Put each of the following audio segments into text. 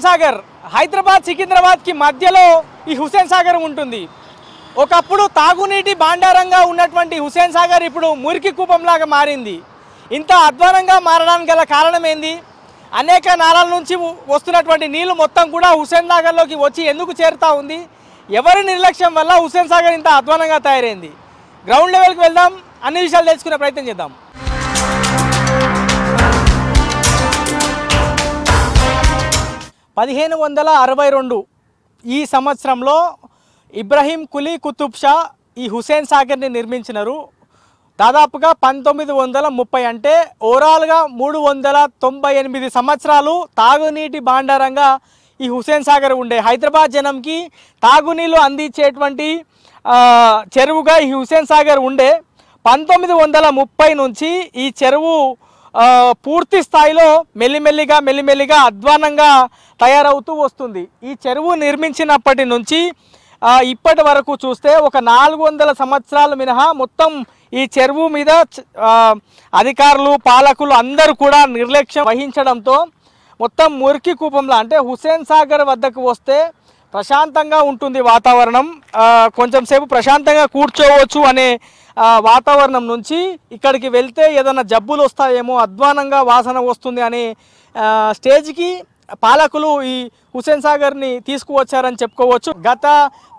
హుస్సేన్ సాగర్ హైదరాబాద్ సికింద్రాబాద్ కి మధ్యలో ఈ హుస్సేన్ సాగర్ ఉంటుంది. ఒకప్పుడు తాగునీటి భాండారంగా ఉన్నటువంటి హుస్సేన్ సాగర్ ఇప్పుడు మురికి కూపంలాగా మారింది. ఇంత అధ్వానంగా మారడానికి గల కారణం ఏంది? అనేక నాళాల నుంచి వస్తున్నటువంటి నీళ్లు మొత్తం కూడా హుస్సేన్ సాగర్లోకి వచ్చి ఎందుకు చేరుతా ఉంది? ఎవరి నిర్లక్ష్యం వల్ల హుస్సేన్ సాగర్ ఇంత అధ్వానంగా తయారైంది? గ్రౌండ్ లెవెల్కి వెళ్దాం, అన్ని విషయాలు తెలుసుకునే ప్రయత్నం చేద్దాం. ఈ సంవత్సరంలో ఇబ్రహీం కులీ కుతుబ్ షా ఈ హుస్సేన్ సాగర్ని నిర్మించినారు. దాదాపుగా 1930 అంటే ఓవరాల్గా 398 సంవత్సరాలు తాగునీటి భాండారంగా ఈ హుస్సేన్ సాగర్ ఉండే. హైదరాబాద్ జనంకి తాగునీళ్ళు అందించేటువంటి చెరువుగా ఈ హుస్సేన్ సాగర్ ఉండే. 1930 నుంచి ఈ చెరువు పూర్తి స్థాయిలో మెల్లిమెల్లిగా అధ్వానంగా తయారవుతూ వస్తుంది. ఈ చెరువు నిర్మించినప్పటి నుంచి ఇప్పటి వరకు చూస్తే ఒక 400 సంవత్సరాలు మినహా మొత్తం ఈ చెరువు మీద అధికారులు పాలకులు అందరూ కూడా నిర్లక్ష్యం వహించడంతో మొత్తం మురికి కూపంలా, అంటే హుస్సేన్ సాగర్ వద్దకు వస్తే ప్రశాంతంగా ఉంటుంది వాతావరణం, కొంచెం సేపు ప్రశాంతంగా కూర్చోవచ్చు అనే వాతావరణం నుంచి ఇక్కడికి వెళ్తే ఏదైనా జబ్బులు వస్తాయేమో, అధ్వానంగా వాసన వస్తుంది అనే స్టేజ్కి పాలకులు ఈ హుస్సేన్ సాగర్ని తీసుకువచ్చారని చెప్పుకోవచ్చు. గత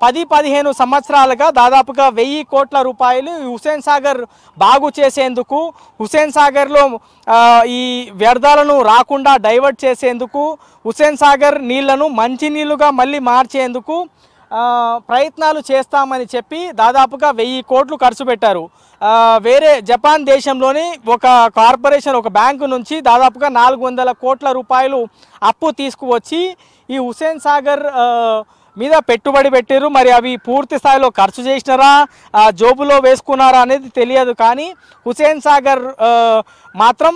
10-15 సంవత్సరాలుగా దాదాపుగా 1000 కోట్ల రూపాయలు ఈ హుస్సేన్ సాగర్ బాగు చేసేందుకు, హుస్సేన్ సాగర్లో ఈ వ్యర్థాలను రాకుండా డైవర్ట్ చేసేందుకు, హుస్సేన్ సాగర్ నీళ్లను మంచినీళ్ళుగా మళ్ళీ మార్చేందుకు ప్రయత్నాలు చేస్తామని చెప్పి దాదాపుగా 1000 కోట్లు ఖర్చు పెట్టారు. వేరే జపాన్ దేశంలోని ఒక కార్పొరేషన్, ఒక బ్యాంకు నుంచి దాదాపుగా 400 కోట్ల రూపాయలు అప్పు తీసుకువచ్చి ఈ హుస్సేన్ సాగర్ మీద పెట్టుబడి పెట్టారు. మరి అవి పూర్తి స్థాయిలో ఖర్చు చేసినారా, జోబులో వేసుకున్నారా అనేది తెలియదు. కానీ హుస్సేన్ సాగర్ మాత్రం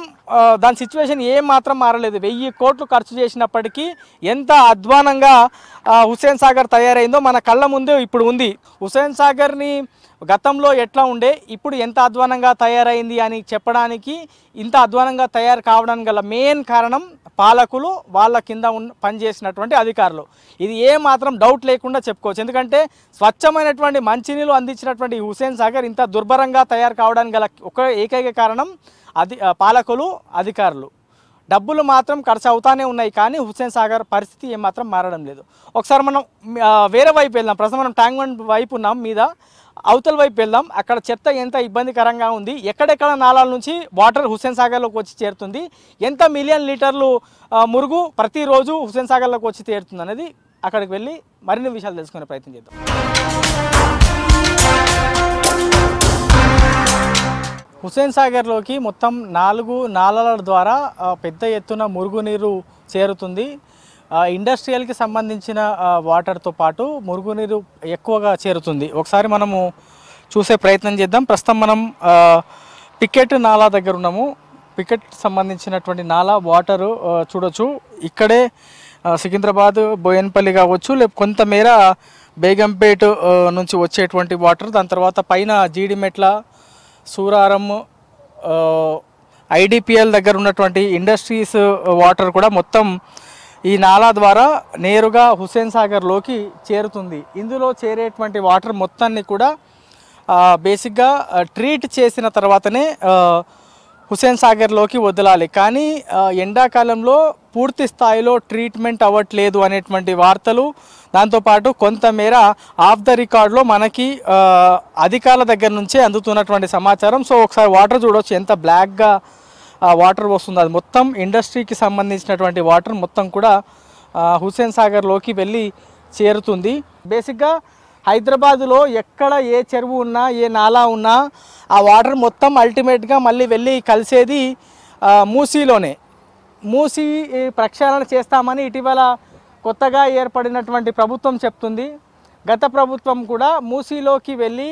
దాని సిచ్యువేషన్ ఏం మాత్రం మారలేదు. 1000 కోట్లు ఖర్చు చేసినప్పటికీ ఎంత అధ్వానంగా హుస్సేన్ సాగర్ తయారైందో మన కళ్ళ ముందే ఇప్పుడు ఉంది. హుస్సేన్ సాగర్ని గతంలో ఎట్లా ఉండే, ఇప్పుడు ఎంత అధ్వానంగా తయారైంది అని చెప్పడానికి, ఇంత అధ్వానంగా తయారు కావడానికి గల మెయిన్ కారణం పాలకులు, వాళ్ళ కింద పనిచేసినటువంటి అధికారులు. ఇది ఏ మాత్రం డౌట్ లేకుండా చెప్పుకోవచ్చు. ఎందుకంటే స్వచ్ఛమైనటువంటి మంచినీళ్ళు అందించినటువంటి హుస్సేన్ సాగర్ ఇంత దుర్భరంగా తయారు కావడానికి గల ఏకైక కారణం పాలకులు, అధికారులు. డబ్బులు మాత్రం ఖర్చు అవుతానే ఉన్నాయి, కానీ హుస్సేన్ సాగర్ పరిస్థితి ఏమాత్రం మారడం లేదు. ఒకసారి మనం వేరే వైపు వెళ్దాం. ప్రస్తుతం మనం ట్యాంక్ బండ్ వైపు ఉన్నాం, మీద అవతల వైపు వెళ్దాం. అక్కడ చెత్త ఎంత ఇబ్బందికరంగా ఉంది, ఎక్కడెక్కడ నాళాల నుంచి వాటర్ హుస్సేన్ సాగర్లోకి వచ్చి చేరుతుంది, ఎంత మిలియన్ లీటర్లు మురుగు ప్రతిరోజు హుస్సేన్ సాగర్లోకి వచ్చి చేరుతుంది అనేది అక్కడికి వెళ్ళి మరిన్ని విషయాలు తెలుసుకునే ప్రయత్నం చేద్దాం. హుస్సేన్ సాగర్లోకి మొత్తం 4 నాళాల ద్వారా పెద్ద ఎత్తున మురుగునీరు చేరుతుంది. ఇండస్ట్రియల్కి సంబంధించిన వాటర్తో పాటు మురుగునీరు ఎక్కువగా చేరుతుంది. ఒకసారి మనము చూసే ప్రయత్నం చేద్దాం. ప్రస్తుతం మనం పికెట్ నాలా దగ్గర ఉన్నాము. పికెట్ సంబంధించినటువంటి నాలా వాటరు చూడొచ్చు. ఇక్కడే సికింద్రాబాద్, బోయన్పల్లి కావచ్చు, లేకపోతే కొంతమేర బేగంపేట్ నుంచి వచ్చేటువంటి వాటర్, దాని తర్వాత పైన జీడిమెట్ల, సూరారం, ఐడిపిఎల్ దగ్గర ఉన్నటువంటి ఇండస్ట్రీస్ వాటర్ కూడా మొత్తం ఈ నాలా ద్వారా నేరుగా హుస్సేన్ సాగర్లోకి చేరుతుంది. ఇందులో చేరేటువంటి వాటర్ మొత్తాన్ని కూడా బేసిక్గా ట్రీట్ చేసిన తర్వాతనే హుస్సేన్ సాగర్లోకి వదలాలి. కానీ ఎండాకాలంలో పూర్తి స్థాయిలో ట్రీట్మెంట్ అవ్వట్లేదు అనేటువంటి వార్తలు, దాంతోపాటు కొంతమేర ఆఫ్ ద రికార్డ్లో మనకి అధికారుల దగ్గర నుంచే అందుతున్నటువంటి సమాచారం. సో ఒకసారి వాటర్ చూడవచ్చు, ఎంత బ్లాక్గా వాటర్ వస్తుంది. అది మొత్తం ఇండస్ట్రీకి సంబంధించినటువంటి వాటర్ మొత్తం కూడా హుస్సేన్ సాగర్లోకి వెళ్ళి చేరుతుంది. బేసిక్గా హైదరాబాదులో ఎక్కడ ఏ చెరువు ఉన్నా, ఏ నాలా ఉన్నా ఆ వాటర్ మొత్తం అల్టిమేట్గా మళ్ళీ వెళ్ళి కలిసేది మూసీలోనే. మూసీ ప్రక్షాళన చేస్తామని ఇటీవల కొత్తగా ఏర్పడినటువంటి ప్రభుత్వం చెప్తుంది. గత ప్రభుత్వం కూడా మూసీలోకి వెళ్ళి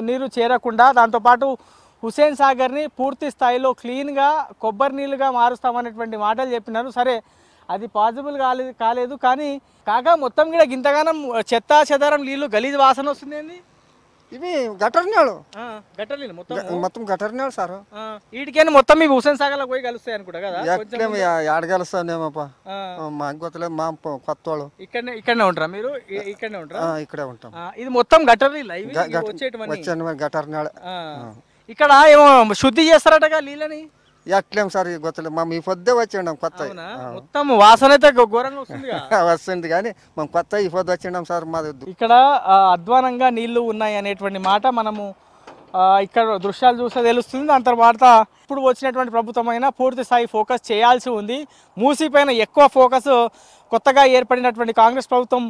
నీరు చేరకుండా, దాంతోపాటు హుస్సేన్ సాగర్ని పూర్తి స్థాయిలో క్లీన్గా కొబ్బరి నీళ్ళుగా మారుస్తామనేటువంటి మాటలు చెప్పినారు. సరే, అది పాసిబుల్ కాలేదు. కానీ కాగా మొత్తం కూడా ఇంతగానం చెత్త చెదారం నీళ్ళు గలీజ్ వాసన వస్తుంది. ఏంది ఇవి గటర్ నీళ్ళు, గటర్ నీళ్ళు మొత్తం గటర్ నీళ్ళు సార్. వీటికైనా మొత్తం ఇవి హుసేన్ సాగర్ లో పోయి కలుస్తాయి అనుకుంటా కదా. ఏడగలుస్తానేమోపా, మాకు గొత్తలేదు. మా కొత్త వాళ్ళు ఇక్కడనే ఉంటారా మీరు? ఇక్కడనే ఉంటారా? ఇక్కడే ఉంటాం. ఇది మొత్తం గటర్ నీళ్ళు వచ్చాను గటర్ నీళ్ళు. ఇక్కడ ఏమో శుద్ధి చేస్తారటగా నీళ్ళని. ఎట్లేం సార్ గొత్తలేదు. మా ఈ పొద్దే వచ్చిండాం కొత్త, మొత్తం వాసన అయితే ఘోరంగా వస్తుంది వస్తుంది కానీ మేము కొత్త ఈ పొద్దు వచ్చిండాం సార్. మాది ఇక్కడ అధ్వానంగా నీళ్లు ఉన్నాయి అనేటువంటి మాట మనము ఇక్కడ దృశ్యాలు చూస్తే తెలుస్తుంది. దాని తర్వాత ఇప్పుడు వచ్చినటువంటి ప్రభుత్వం అయినా పూర్తి స్థాయి ఫోకస్ చేయాల్సి ఉంది. మూసిపైన ఎక్కువ ఫోకస్ కొత్తగా ఏర్పడినటువంటి కాంగ్రెస్ ప్రభుత్వం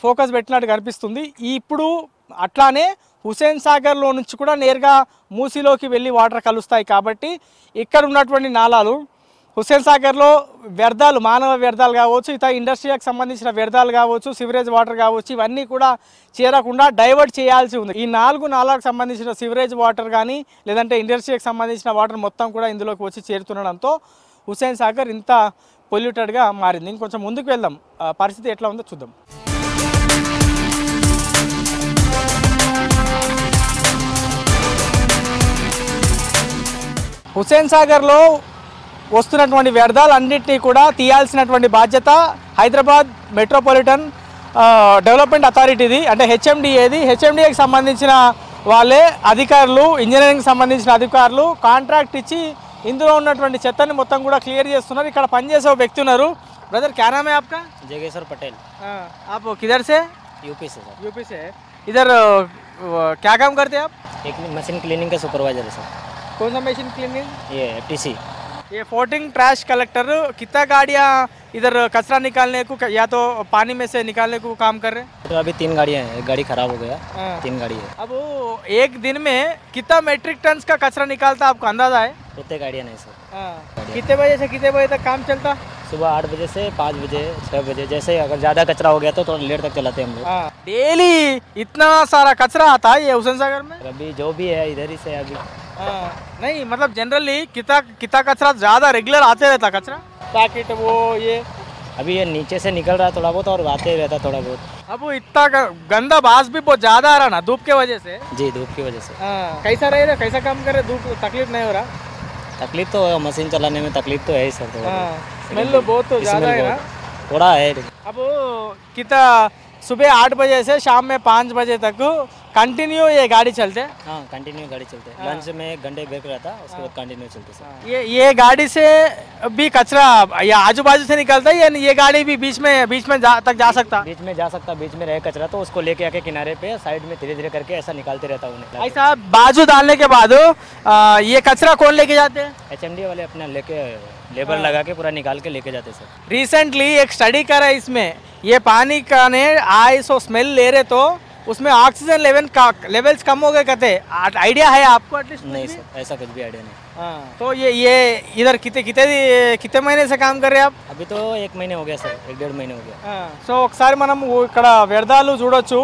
ఫోకస్ పెట్టినట్టు కనిపిస్తుంది. ఇప్పుడు అట్లానే హుసేన్ సాగర్లో నుంచి కూడా నేరుగా మూసీలోకి వెళ్ళి వాటర్ కలుస్తాయి. కాబట్టి ఇక్కడ ఉన్నటువంటి నాలాలు హుసేన్ సాగర్లో వ్యర్థాలు, మానవ వ్యర్థాలు కావచ్చు, ఇతర ఇండస్ట్రీకి సంబంధించిన వ్యర్థాలు కావచ్చు, సివరేజ్ వాటర్ కావచ్చు, ఇవన్నీ కూడా చేరకుండా డైవర్ట్ చేయాల్సి ఉంది. ఈ 4 నాలాలకు సంబంధించిన సివరేజ్ వాటర్ కానీ లేదంటే ఇండస్ట్రీకి సంబంధించిన వాటర్ మొత్తం కూడా ఇందులోకి వచ్చి చేరుతుండడంతో హుసేన్ సాగర్ ఇంత పొల్యూటెడ్గా మారింది. ఇంకొంచెం ముందుకు వెళ్దాం, పరిస్థితి ఎట్లా ఉందో చూద్దాం. హుసేన్ సాగర్లో వస్తున్నటువంటి వ్యర్థాలన్నింటినీ కూడా తీయాల్సినటువంటి బాధ్యత హైదరాబాద్ మెట్రోపాలిటన్ డెవలప్మెంట్ అథారిటీది, అంటే హెచ్ఎండిఏది. హెచ్ఎండిఏకి సంబంధించిన వాళ్ళే అధికారులు, ఇంజనీరింగ్ సంబంధించిన అధికారులు కాంట్రాక్ట్ ఇచ్చి ఇందులో ఉన్నటువంటి చెత్తని మొత్తం కూడా క్లియర్ చేస్తున్నారు. ఇక్కడ పనిచేసే వ్యక్తి ఉన్నారు. ब्रदर क्या नाम है आपका? जगेश्वर पटेल। आप किधर से? यूपी से सर। यूपी से। इधर क्या काम करते हैं आप? एक मशीन क्लीनिंग का सुपरवाइजर है सर। कौन सा मशीन क्लीनिंग? ये एफटीसी। ये फ्लोटिंग ट्रैश कलेक्टर कितना गाड़ियाँ इधर कचरा निकालने को या तो पानी में से निकालने को काम कर रहे हैं? तो अभी 3 गाड़ियाँ हैं, एक गाड़ी खराब हो गया, 3 गाड़ी है। अब एक दिन में कितना मेट्रिक टन का कचरा निकालता आपको अंदाजा है? उतने गाड़ियाँ नहीं सर। कितने बजे से कितने बजे तक काम चलता? सुबह 8 बजे से 5 बजे 6 बजे, जैसे अगर ज़्यादा कचरा हो गया तो थोड़ा लेट तक चलाते हैं हम लोग। डेली इतना सारा कचरा आता है ये हुसैन सागर में? अभी जो भी है इधर ही से अभी नहीं, मतलब जनरली कितना कचरा ज़्यादा रेगुलर आते रहता कचरा, पैकेट वो ये? अभी ये नीचे से निकल रहा है थोड़ा बहुत और आते रहता थोड़ा बहुत। अब इतना गंदा बास भी बहुत ज़्यादा आ रहा ना धूप के वजह से? जी धूप की वजह से। कैसा रह रहा, कैसा काम कर रहे? धूप तकलीफ नहीं हो रहा? तकलीफ तो मशीन चलाने में तकलीफ तो है ही सर। स्मेल बहुत तो ज़्यादा है ना? थोड़ा है। अब कितना सुबह 8 बजे से शाम में 5 बजे तक कंटिन्यू ये गाड़ी चलते? हाँ कंटिन्यू गाड़ी चलते हैं। लंच में 1 घंटे ब्रेक रहता है, उसके बाद कंटिन्यू चलते सर। ये गाड़ी से भी कचरा या आजू बाजू से निकलता है या ये गाड़ी भी बीच में तक जा सकता? बीच में जा सकता, बीच में रहे कचरा तो उसको लेके आके किनारे पे साइड में धीरे धीरे करके ऐसा निकालते रहता उन्हें। ऐसा बाजू डालने के बाद ये कचरा कौन लेके जाते हैं? HMD वाले अपना लेके लेबर लगा के पूरा निकाल के लेके जाते सर। रिसेंटली एक स्टडी करा इसमें, ये पानी का ने आए सो स्मेल ले रहे तो उसमें ऑक्सीजन लेवल्स कम हो गए कहते। आइडिया है आपको एटलीस्ट? नहीं सर ऐसा कुछ भी आइडिया नहीं। तो ये इधर कितने महीने से काम कर रहे हैं आप? अभी तो 1 महीने हो गया सर, 1-1.5 महीने हो गया। సో ఒకసారి మనం ఇక్కడ వ్యర్థాలు చూడొచ్చు.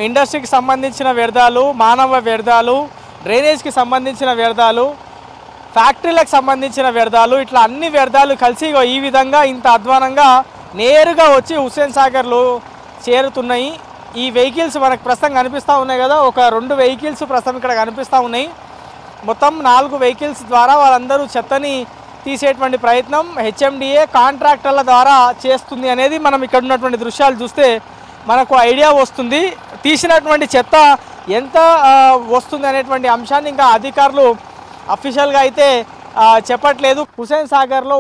ఇండస్ట్రీకి సంబంధించిన వ్యర్థాలు, మానవ వ్యర్థాలు, డ్రైనేజ్కి సంబంధించిన వ్యర్థాలు, ఫ్యాక్టరీలకు సంబంధించిన వ్యర్థాలు, ఇట్లా అన్ని వ్యర్థాలు కలిసి ఈ విధంగా ఇంత అధ్వానంగా నేరుగా వచ్చి హుస్సేన్ సాగర్లో చేరుతున్నాయి. ఈ వెహికల్స్ మనకు ప్రస్తుతం కనిపిస్తూ ఉన్నాయి కదా, ఒక 2 వెహికల్స్ ప్రస్తుతం ఇక్కడ కనిపిస్తూ ఉన్నాయి. మొత్తం 4 వెహికల్స్ ద్వారా వాళ్ళందరూ చెత్తని తీసేటువంటి ప్రయత్నం హెచ్ఎండిఏ కాంట్రాక్టర్ల ద్వారా చేస్తుంది అనేది మనం ఇక్కడ ఉన్నటువంటి దృశ్యాలు చూస్తే మనకు ఐడియా వస్తుంది. తీసినటువంటి చెత్త ఎంత వస్తుంది అనేటువంటి అంశాన్ని ఇంకా అధికారులు అఫీషియల్గా అయితే చెప్పట్లేదు. హుస్సేన్ సాగర్లో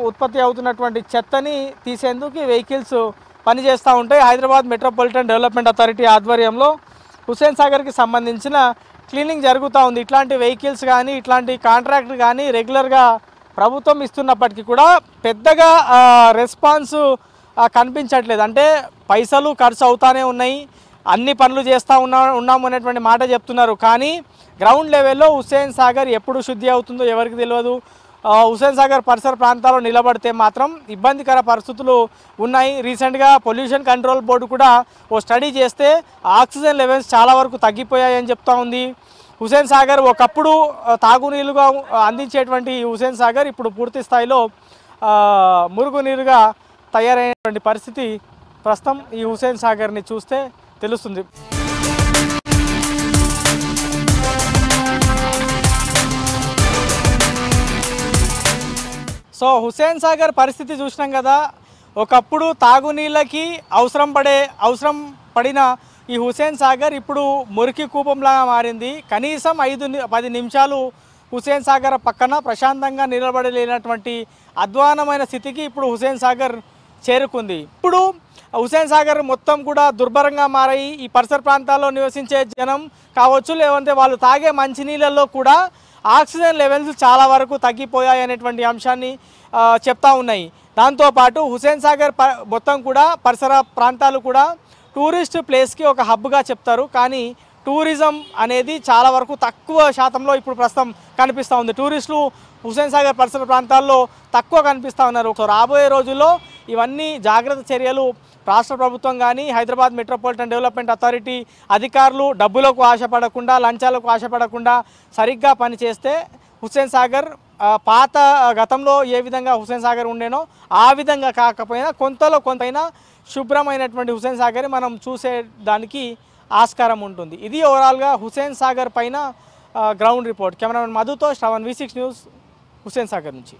ఉత్పత్తి అవుతున్నటువంటి చెత్తని తీసేందుకు వెహికల్స్ పనిచేస్తూ ఉంటాయి. హైదరాబాద్ మెట్రోపాలిటన్ డెవలప్మెంట్ అథారిటీ ఆధ్వర్యంలో హుస్సేన్ సాగర్కి సంబంధించిన క్లీనింగ్ జరుగుతూ ఉంది. ఇట్లాంటి వెహికల్స్ కానీ ఇట్లాంటి కాంట్రాక్ట్ కానీ రెగ్యులర్గా ప్రభుత్వం ఇస్తున్నప్పటికీ కూడా పెద్దగా రెస్పాన్స్ కనిపించట్లేదు. అంటే పైసలు ఖర్చు అవుతానే ఉన్నాయి, అన్ని పనులు చేస్తూ ఉన్నాము అనేటువంటి మాట చెప్తున్నారు. కానీ గ్రౌండ్ లెవెల్లో హుస్సేన్ సాగర్ ఎప్పుడు శుద్ధి అవుతుందో ఎవరికి తెలియదు. హుస్సేన్ సాగర్ పరిసర ప్రాంతాల్లో నిలబడితే మాత్రం ఇబ్బందికర పరిస్థితులు ఉన్నాయి. రీసెంట్గా పొల్యూషన్ కంట్రోల్ బోర్డు కూడా ఓ స్టడీ చేస్తే ఆక్సిజన్ లెవెల్స్ చాలా వరకు తగ్గిపోయాయని చెప్తా ఉంది. హుస్సేన్ సాగర్ ఒకప్పుడు తాగునీరుగా అందించేటువంటి హుస్సేన్ సాగర్ ఇప్పుడు పూర్తి స్థాయిలో మురుగునీరుగా తయారైనటువంటి పరిస్థితి ప్రస్తుతం ఈ హుస్సేన్ సాగర్ని చూస్తే తెలుస్తుంది. సో హుస్సేన్ సాగర్ పరిస్థితి చూసినాం కదా. ఒకప్పుడు తాగునీళ్ళకి అవసరం పడిన ఈ హుస్సేన్ సాగర్ ఇప్పుడు మురికి కూపంలాగా మారింది. కనీసం 5-10 నిమిషాలు హుస్సేన్ సాగర్ పక్కన ప్రశాంతంగా నిలబడలేనటువంటి అధ్వానమైన స్థితికి ఇప్పుడు హుస్సేన్ సాగర్ చేరుకుంది. ఇప్పుడు హుస్సేన్ సాగర్ మొత్తం కూడా దుర్భరంగా మారాయి. ఈ పరిసర ప్రాంతాల్లో నివసించే జనం కావచ్చు, లేదంటే వాళ్ళు తాగే మంచినీళ్ళల్లో కూడా ఆక్సిజన్ లెవెల్స్ చాలా వరకు తగ్గిపోయాయి అనేటువంటి అంశాన్ని చెప్తా ఉన్నాయి. దాంతోపాటు హుస్సేన్ సాగర్ మొత్తం కూడా పరిసర ప్రాంతాలు కూడా టూరిస్ట్ ప్లేస్కి ఒక హబ్గా చెప్తారు. కానీ టూరిజం అనేది చాలా వరకు తక్కువ శాతంలో ఇప్పుడు ప్రస్తుతం కనిపిస్తూ ఉంది. టూరిస్టులు హుస్సేన్ సాగర్ పరిసర ప్రాంతాల్లో తక్కువ కనిపిస్తూ ఉన్నారు. సో రాబోయే రోజుల్లో ఇవన్నీ జాగ్రత్త చర్యలు రాష్ట్ర ప్రభుత్వం కానీ హైదరాబాద్ మెట్రోపాలిటన్ డెవలప్మెంట్ అథారిటీ అధికారులు డబ్బులకు ఆశపడకుండా, లంచాలకు ఆశపడకుండా సరిగ్గా పనిచేస్తే హుస్సేన్ సాగర్ పాత గతంలో ఏ విధంగా హుస్సేన్ సాగర్ ఉండేనో ఆ విధంగా కాకపోయినా కొంతైనా శుభ్రమైనటువంటి హుస్సేన్ సాగర్ మనం చూసేదానికి ఆస్కారం ఉంటుంది. ఇది ఓవరాల్గా హుస్సేన్ సాగర్ పైన గ్రౌండ్ రిపోర్ట్. కెమెరామెన్ మధుతో శ్రవణ్, V6 న్యూస్, హుస్సేన్ సాగర్ నుంచి.